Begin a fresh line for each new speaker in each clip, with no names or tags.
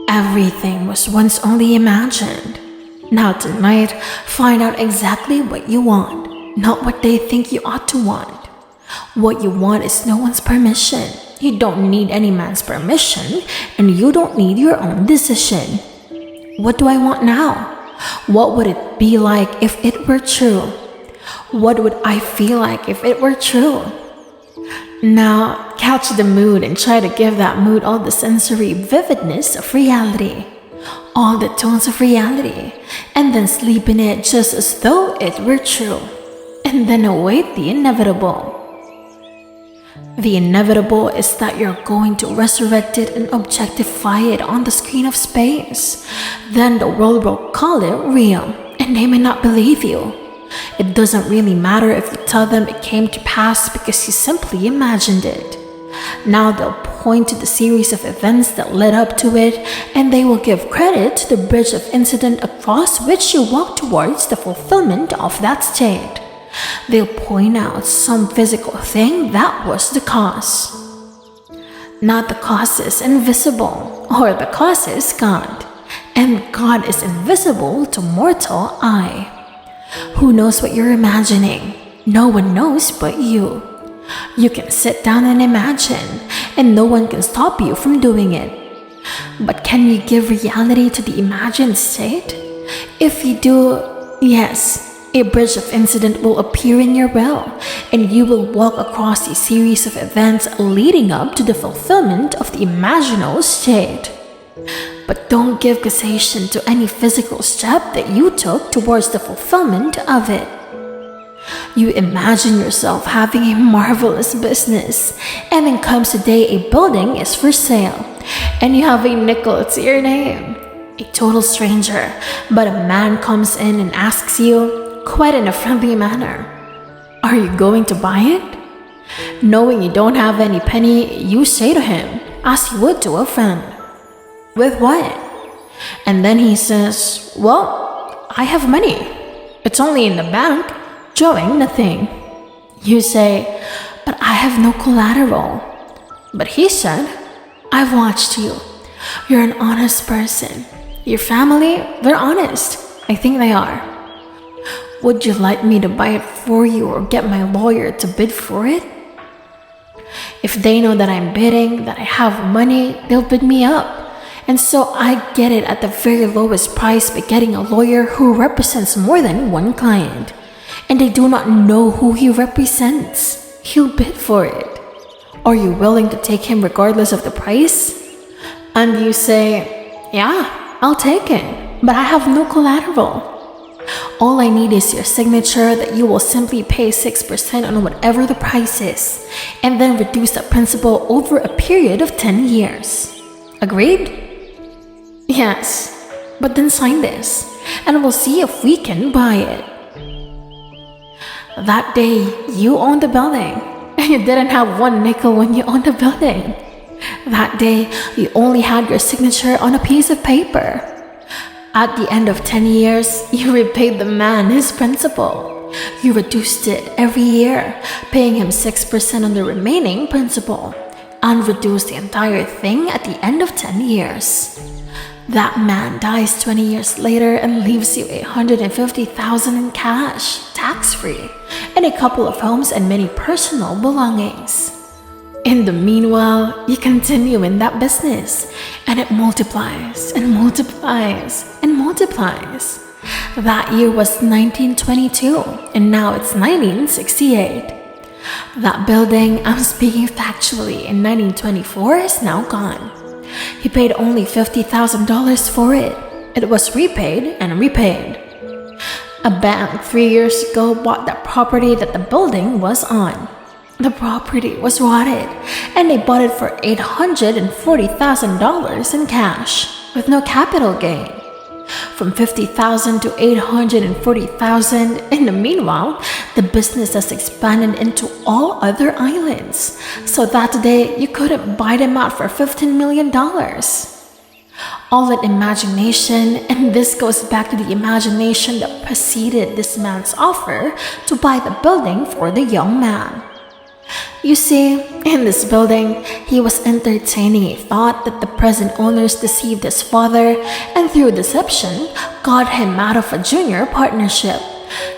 Everything was once only imagined. Now tonight, find out exactly what you want, not what they think you ought to want. What you want is no one's permission. You don't need any man's permission, and you don't need your own decision. What do I want now? What would it be like if it were true? What would I feel like if it were true? Now, catch the mood and try to give that mood all the sensory vividness of reality, all the tones of reality, and then sleep in it just as though it were true, and then await the inevitable. The inevitable is that you're going to resurrect it and objectify it on the screen of space. Then the world will call it real, and they may not believe you. It doesn't really matter if you tell them it came to pass because you simply imagined it. Now they'll point to the series of events that led up to it, and they will give credit to the bridge of incident across which you walk towards the fulfillment of that state. They'll point out some physical thing that was the cause. Not the cause is invisible, or the cause is God, and God is invisible to mortal eye. Who knows what you're imagining? No one knows but you. You can sit down and imagine, and no one can stop you from doing it. But can you give reality to the imagined state? If you do, yes, a bridge of incident will appear in your will, and you will walk across a series of events leading up to the fulfillment of the imaginal state. But don't give causation to any physical step that you took towards the fulfillment of it. You imagine yourself having a marvelous business, and then comes a day a building is for sale, and you have a nickel to your name. A total stranger, but a man comes in and asks you, quite in a friendly manner, "Are you going to buy it?" Knowing you don't have any penny, you say to him, as you would to a friend, "With what?" And then he says, "Well, I have money. It's only in the bank, showing nothing." You say, "But I have no collateral." But he said, "I've watched you. You're an honest person. Your family, they're honest. I think they are. Would you like me to buy it for you or get my lawyer to bid for it?" If they know that I'm bidding, that I have money, they'll bid me up. And so I get it at the very lowest price by getting a lawyer who represents more than one client. And they do not know who he represents. He'll bid for it. Are you willing to take him regardless of the price? And you say, "Yeah, I'll take it, but I have no collateral. All I need is your signature that you will simply pay 6% on whatever the price is, and then reduce the principal over a period of 10 years. Agreed?" "Yes, but then sign this, and we'll see if we can buy it." That day, you owned the building, and you didn't have one nickel when you owned the building. That day, you only had your signature on a piece of paper. At the end of 10 years, you repaid the man his principal. You reduced it every year, paying him 6% on the remaining principal, and reduced the entire thing at the end of 10 years. That man dies 20 years later and leaves you $150,000 in cash, tax-free, and a couple of homes and many personal belongings. In the meanwhile, you continue in that business, and it multiplies and multiplies and multiplies. That year was 1922, and now it's 1968. That building, I'm speaking factually, in 1924 is now gone. He paid only $50,000 for it. It was repaid and repaid. A bank 3 years ago bought that property that the building was on. The property was rotted, and they bought it for $840,000 in cash, with no capital gain. From $50,000 to $840,000. In the meanwhile, the business has expanded into all other islands, so that today you couldn't buy them out for $15 million. All in imagination, and this goes back to the imagination that preceded this man's offer to buy the building for the young man. You see, in this building, he was entertaining a thought that the present owners deceived his father and through deception got him out of a junior partnership.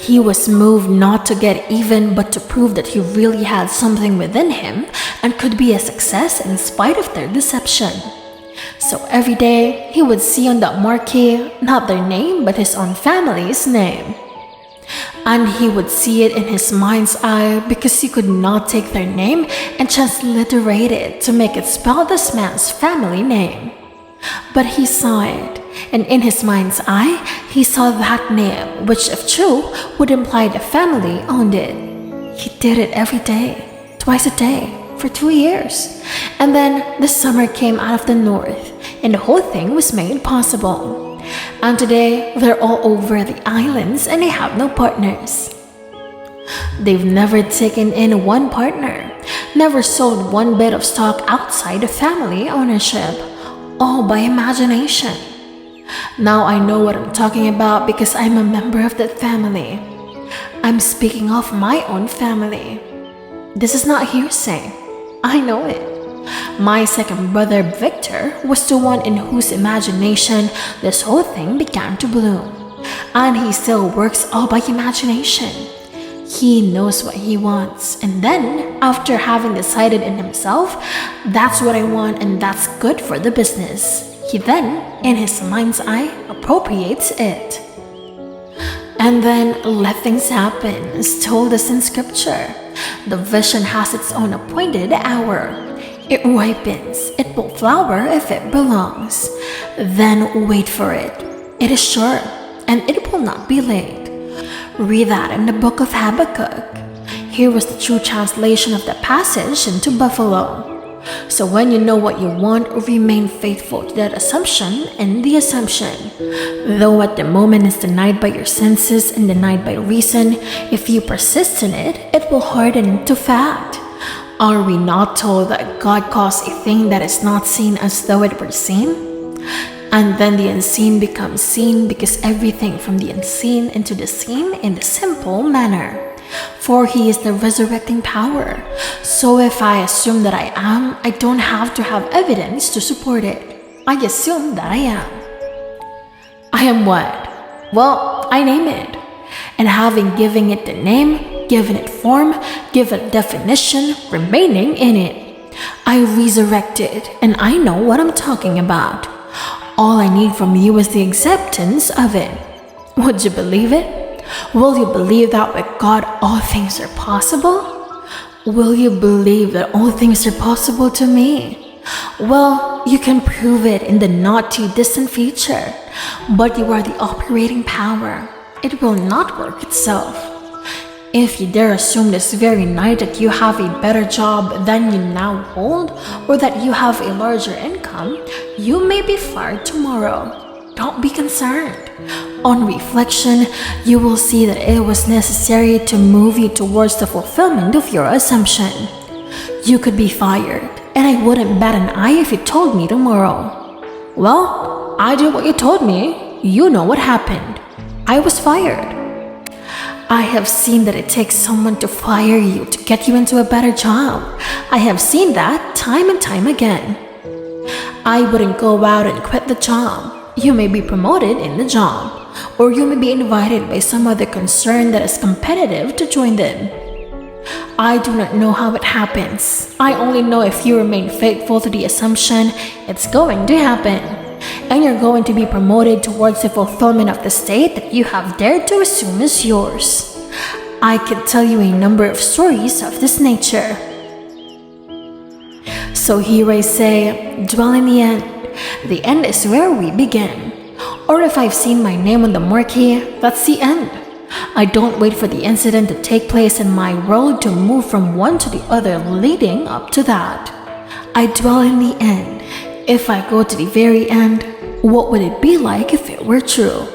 He was moved not to get even but to prove that he really had something within him and could be a success in spite of their deception. So every day, he would see on that marquee not their name but his own family's name. And he would see it in his mind's eye because he could not take their name and transliterate it to make it spell this man's family name. But he saw it, and in his mind's eye, he saw that name, which if true, would imply the family owned it. He did it every day, twice a day, for 2 years. And then the summer came out of the north, and the whole thing was made possible. And today, they're all over the islands and they have no partners. They've never taken in one partner, never sold one bit of stock outside of family ownership, all by imagination. Now I know what I'm talking about because I'm a member of that family. I'm speaking of my own family. This is not hearsay. I know it. My second brother, Victor, was the one in whose imagination this whole thing began to bloom. And he still works all by imagination. He knows what he wants, and then, after having decided in himself, that's what I want and that's good for the business, he then, in his mind's eye, appropriates it. And then let things happen, as told us in scripture. The vision has its own appointed hour. It ripens, it will flower if it belongs. Then wait for it. It is sure, and it will not be late. Read that in the book of Habakkuk. Here was the true translation of the passage into Buffalo. So when you know what you want, remain faithful to that assumption and the assumption. Though at the moment it's denied by your senses and denied by reason, if you persist in it, it will harden into fact. Are we not told that God calls a thing that is not seen as though it were seen? And then the unseen becomes seen because everything from the unseen into the seen in the simple manner. For he is the resurrecting power. So if I assume that I am, I don't have to have evidence to support it. I assume that I am. I am what? Well, I name it. And having given it the name, given it form, given it definition, remaining in it, I resurrect it, and I know what I'm talking about. All I need from you is the acceptance of it. Would you believe it? Will you believe that with God all things are possible? Will you believe that all things are possible to me? Well, you can prove it in the not too distant future, but you are the operating power. It will not work itself. If you dare assume this very night that you have a better job than you now hold, or that you have a larger income, you may be fired tomorrow. Don't be concerned. On reflection, you will see that it was necessary to move you towards the fulfillment of your assumption. You could be fired, and I wouldn't bat an eye if you told me tomorrow. Well, I did what you told me. You know what happened. I was fired. I have seen that it takes someone to fire you to get you into a better job. I have seen that time and time again. I wouldn't go out and quit the job. You may be promoted in the job, or you may be invited by some other concern that is competitive to join them. I do not know how it happens. I only know if you remain faithful to the assumption, it's going to happen. And you're going to be promoted towards the fulfillment of the state that you have dared to assume is yours. I could tell you a number of stories of this nature. So here I say, dwell in the end. The end is where we begin. Or if I've seen my name on the marquee, that's the end. I don't wait for the incident to take place in my world to move from one to the other leading up to that. I dwell in the end. If I go to the very end, what would it be like if it were true?